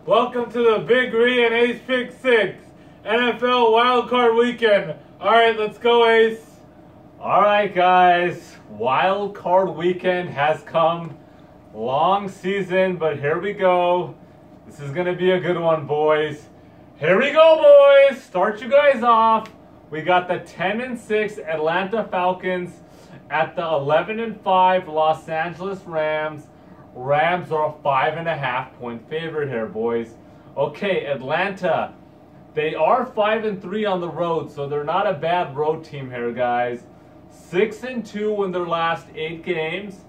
Welcome to the Big Ree and Ace Pick 6 NFL Wildcard Weekend. Alright, let's go, Ace. Alright, guys. Wildcard Weekend has come. Long season, but here we go. This is going to be a good one, boys. Here we go, boys. Start you guys off. We got the 10-6 Atlanta Falcons at the 11-5 Los Angeles Rams. Rams are a 5.5-point favorite here, boys. Okay, Atlanta. They are 5-3 on the road, so they're not a bad road team here, guys. 6-2 in their last 8 games.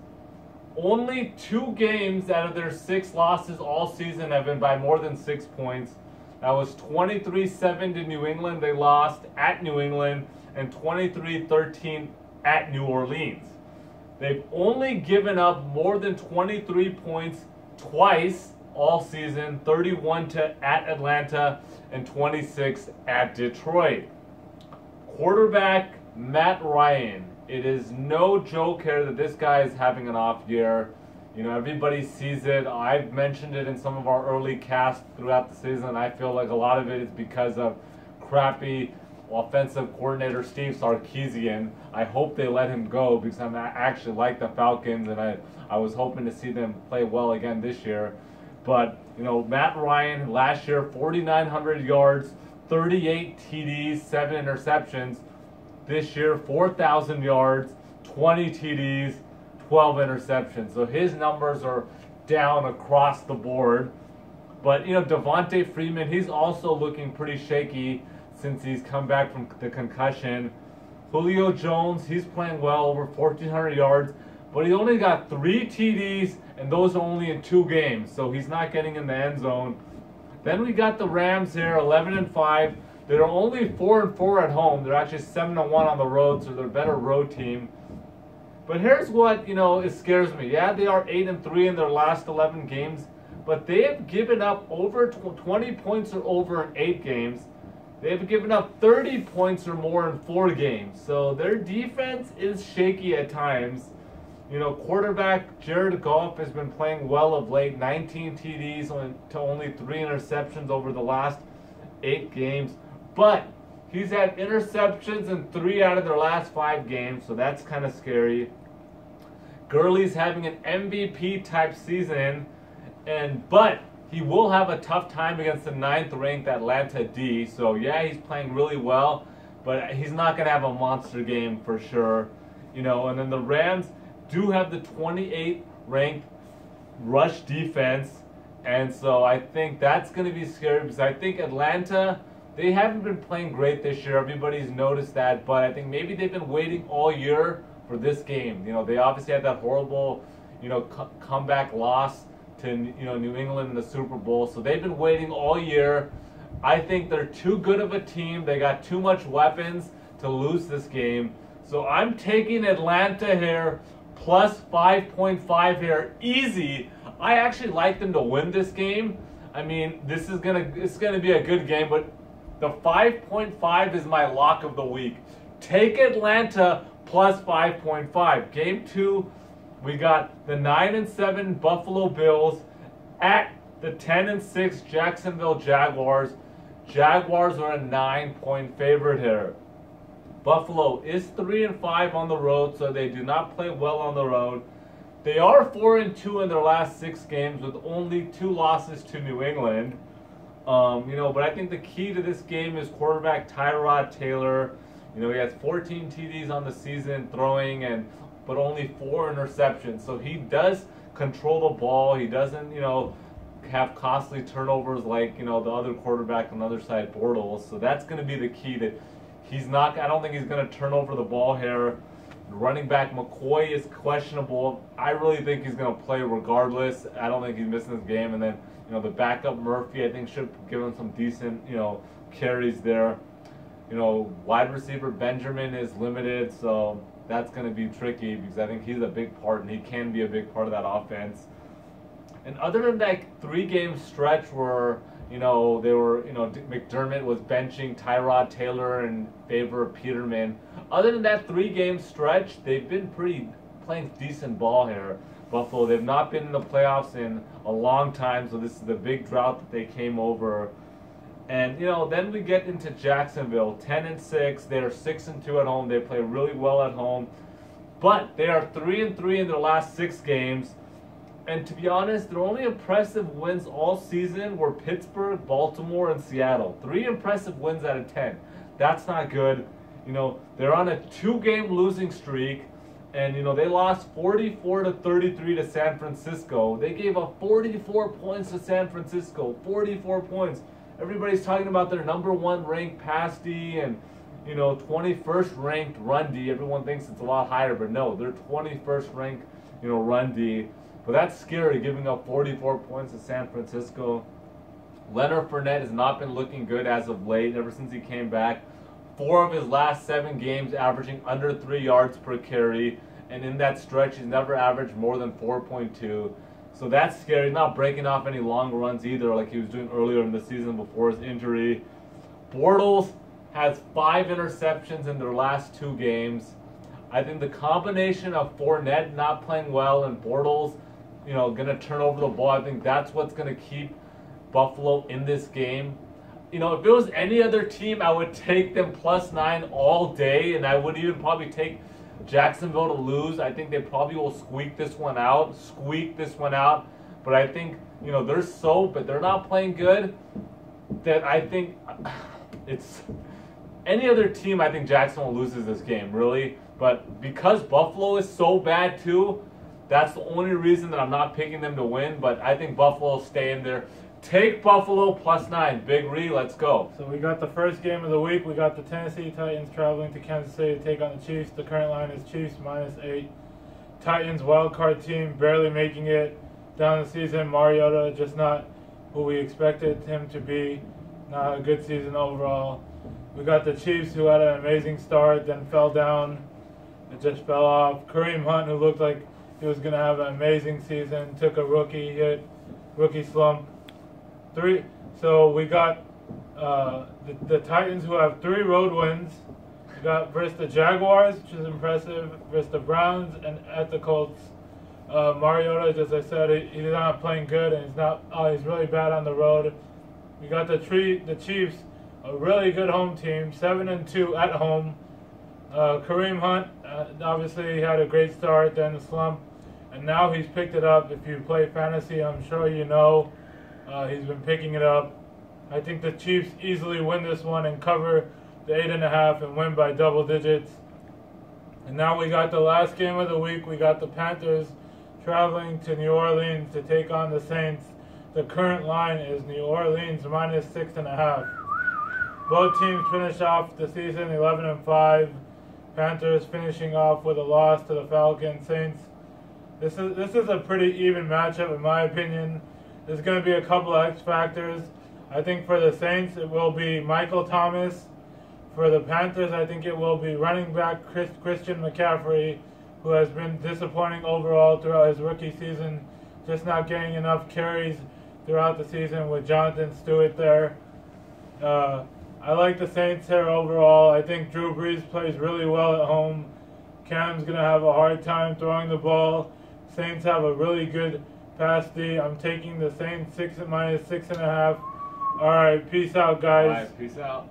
Only 2 games out of their 6 losses all season have been by more than 6 points. That was 23-7 to New England. They lost at New England, and 23-13 at New Orleans. They've only given up more than 23 points twice all season, 31 at Atlanta and 26 at Detroit. Quarterback Matt Ryan. It is no joke here that this guy is having an off year. You know, everybody sees it. I've mentioned it in some of our early casts throughout the season. I feel like a lot of it is because of crappy offensive coordinator Steve Sarkisian. I hope they let him go because I actually like the Falcons, and I was hoping to see them play well again this year. But, you know, Matt Ryan last year, 4,900 yards, 38 TDs, 7 interceptions. This year, 4,000 yards, 20 TDs, 12 interceptions. So his numbers are down across the board. But, you know, Devontae Freeman, he's also looking pretty shaky since he's come back from the concussion. Julio Jones, he's playing well, over 1,400 yards, but he only got 3 TDs, and those are only in 2 games, so he's not getting in the end zone. Then we got the Rams here, 11-5. They're only 4-4 at home. They're actually 7-1 on the road, so they're a better road team. But here's what, you know, it scares me. Yeah, they are 8-3 in their last 11 games, but they have given up over 20 points or over in 8 games. They've given up 30 points or more in 4 games. So their defense is shaky at times. You know, quarterback Jared Goff has been playing well of late. 19 TDs to only 3 interceptions over the last 8 games. But he's had interceptions in 3 out of their last 5 games. So that's kind of scary. Gurley's having an MVP type season. But he will have a tough time against the 9th-ranked Atlanta D. So, yeah, he's playing really well, but he's not going to have a monster game for sure. You know, and then the Rams do have the 28th-ranked rush defense. And so I think that's going to be scary because I think Atlanta, they haven't been playing great this year. Everybody's noticed that. But I think maybe they've been waiting all year for this game. You know, they obviously had that horrible, you know, comeback loss to, you know, New England in the Super Bowl. So they've been waiting all year. I think they're too good of a team. They got too much weapons to lose this game. So I'm taking Atlanta here, plus 5.5 here, easy. I actually like them to win this game. I mean, it's gonna be a good game, but the 5.5 is my lock of the week. Take Atlanta plus 5.5. Game 2. We got the 9-7 Buffalo Bills at the 10-6 Jacksonville Jaguars. Jaguars are a 9-point favorite here. Buffalo is 3-5 on the road, so they do not play well on the road. They are 4-2 in their last 6 games with only 2 losses to New England. You know, but I think the key to this game is quarterback Tyrod Taylor. You know, he has 14 TDs on the season throwing, but only 4 interceptions. So he does control the ball. He doesn't, you know, have costly turnovers like, you know, the other quarterback on the other side, Bortles. So that's going to be the key. That he's not. I don't think he's going to turn over the ball here. Running back McCoy is questionable. I really think he's going to play regardless. I don't think he's missing this game. And then, you know, the backup Murphy, I think, should give him some decent, you know, carries there. You know, wide receiver Benjamin is limited, so that's going to be tricky because I think he's a big part, and he can be a big part of that offense. And other than that 3-game stretch where, you know, they were, you know, McDermott was benching Tyrod Taylor in favor of Peterman. Other than that 3-game stretch, they've been playing decent ball here. Buffalo. They've not been in the playoffs in a long time, so this is the big drought that they came over. And then we get into Jacksonville, 10-6. They are 6-2 at home. They play really well at home, but they are 3-3 in their last 6 games. And to be honest, their only impressive wins all season were Pittsburgh, Baltimore, and Seattle. 3 impressive wins out of 10. That's not good. They're on a 2-game losing streak. And, they lost 44-33 to San Francisco. They gave up 44 points to San Francisco. 44 points. Everybody's talking about their number 1 ranked pass D and, 21st ranked run D. Everyone thinks it's a lot higher, but no, they're 21st ranked, run D. But that's scary, giving up 44 points to San Francisco. Leonard Fournette has not been looking good as of late, ever since he came back. 4 of his last 7 games averaging under 3 yards per carry, and in that stretch he's never averaged more than 4.2. So that's scary. He's not breaking off any long runs either like he was doing earlier in the season before his injury. Bortles has 5 interceptions in their last 2 games. I think the combination of Fournette not playing well and Bortles, going to turn over the ball, I think that's what's going to keep Buffalo in this game. If it was any other team, I would take them +9 all day, and I would even probably take Jacksonville to lose. I think they probably will squeak this one out. But I think, but they're not playing good, that I think it's any other team, I think Jacksonville loses this game, really. But because Buffalo is so bad too, that's the only reason that I'm not picking them to win. But I think Buffalo will stay in there. Take Buffalo +9. Big Ree, let's go. So we got the first game of the week. We got the Tennessee Titans traveling to Kansas City to take on the Chiefs. The current line is Chiefs -8. Titans wildcard team barely making it down the season. Mariota just not who we expected him to be. Not a good season overall. We got the Chiefs, who had an amazing start, then fell down. It just fell off. Kareem Hunt, who looked like he was going to have an amazing season, took a rookie slump. So we got the Titans, who have 3 road wins. We got versus the Jaguars, which is impressive, versus the Browns, and at the Colts. Mariota, as I said, he's not playing good, and he's really bad on the road. We got the Chiefs, a really good home team, 7-2 at home. Kareem Hunt, obviously he had a great start, then a slump, and now he's picked it up. If you play fantasy, I'm sure you know. He's been picking it up. I think the Chiefs easily win this one and cover the 8.5 and win by double digits. And now we got the last game of the week. We got the Panthers traveling to New Orleans to take on the Saints. The current line is New Orleans -6.5. Both teams finish off the season 11-5. Panthers finishing off with a loss to the Falcons. Saints. This is a pretty even matchup in my opinion. There's going to be a couple of X factors. I think for the Saints, it will be Michael Thomas. For the Panthers, I think it will be running back Christian McCaffrey, who has been disappointing overall throughout his rookie season, just not getting enough carries throughout the season with Jonathan Stewart there. I like the Saints here overall. I think Drew Brees plays really well at home. Cam's going to have a hard time throwing the ball. Saints have a really good pass D. I'm taking the Saints -6.5. All right, peace out, guys. All right, peace out.